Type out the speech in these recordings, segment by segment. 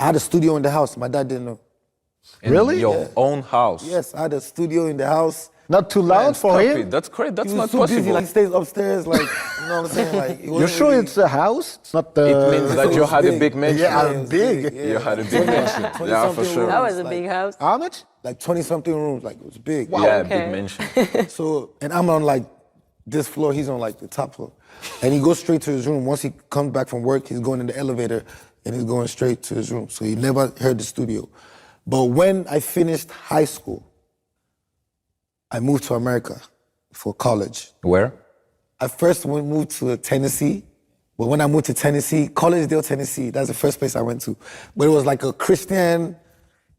I had a studio in the house. My dad didn't know. Really? In your own house. Yes, I had a studio in the house. Not too loud for Copy. him? That's great. That's He was not too busy. possible. Like, he stays upstairs. Like, you know what I'm saying? Like, You're sure it's a house? It's not the... It means that it you was had a big. big mansion. Yeah, it was big. You had a big mansion. Yeah, for 20-something sure. That was a Like- big house. How much? like 20-something rooms. Like, it was big. Yeah, Okay. big mansion. So, and I'm on like this floor, he's on like the top floor. And he goes straight to his room. Once he comes back from work, he's going in the elevator and he's going straight to his room. So he never heard the studio. But when I finished high school, I moved to America for college. Where? I first moved to Tennessee, but when I moved to Tennessee, Collegedale, Tennessee, that's the first place I went to. But it was like a Christian,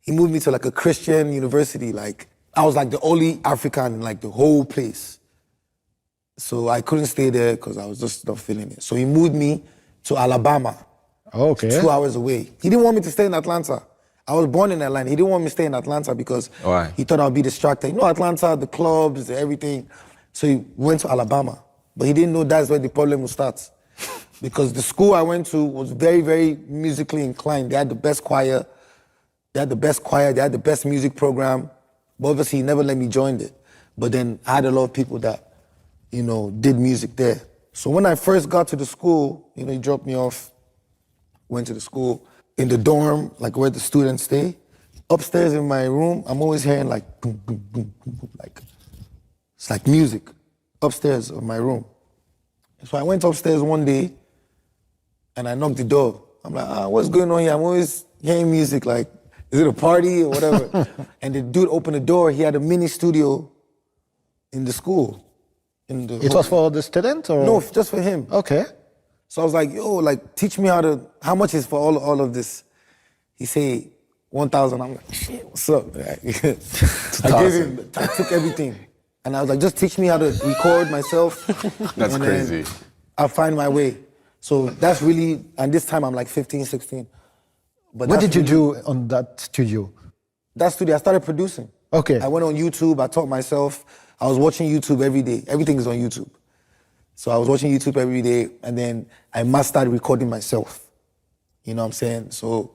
he moved me to like a Christian university. Like, I was like the only African in like the whole place. So I couldn't stay there because I was just not feeling it. So he moved me to Alabama, Okay. 2 hours away. He didn't want me to stay in Atlanta. I was born in Atlanta. He didn't want me to stay in Atlanta because Why? he thought I'd be distracted. You know, Atlanta, the clubs, everything. So he went to Alabama. But he didn't know that's where the problem would start. Because the school I went to was very, very musically inclined. They had the best choir. They had the best music program. But obviously, he never let me join it. But then I had a lot of people that, you know, did music there. So when I first got to the school, you know, he dropped me off, went to the school. In the dorm, like where the students stay, upstairs in my room, I'm always hearing like boom, boom, boom, boom, boom, like, it's like music upstairs of my room. So I went upstairs one day and I knocked the door. I'm like, what's going on here? I'm always hearing music, like, is it a party or whatever? And the dude opened the door, he had a mini studio in the school. It was for the student or? No, just for him. Okay. So I was like, yo, like, teach me how much is for all of this? He said, 1,000. I'm like, shit, what's up? I gave him, I took everything. And I was like, just teach me how to record myself. That's and crazy. then I'll find my way. So that's really, and this time I'm like 15, 16. But What that's did you really- do on that studio? That studio, I started producing. Okay. I went on YouTube, I taught myself. I was watching YouTube every day. Everything is on YouTube. So I was watching YouTube every day, and then I mastered recording myself. You know what I'm saying? So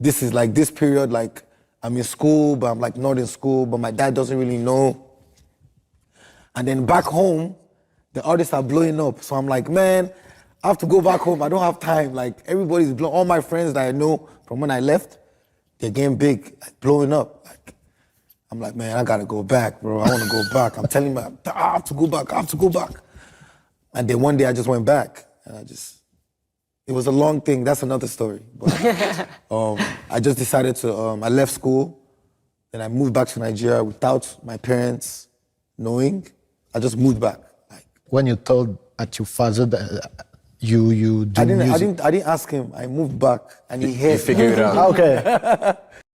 this is like this period, like I'm in school, but I'm like not in school, but my dad doesn't really know. And then back home, the artists are blowing up. So I'm like, man, I have to go back home. I don't have time. Like everybody's blowing, all my friends that I know from when I left, they're getting big, like blowing up. Like, I'm like, man, I gotta go back, bro. I wanna go back. I'm telling you, I have to go back, I have to go back. And then one day I just went back and it was a long thing, that's another story. But, I just decided to, I left school, then I moved back to Nigeria without my parents knowing. I just moved back. Like, When you told at your father that you do music? I didn't ask him, I moved back and he You heard. figured it out. Okay.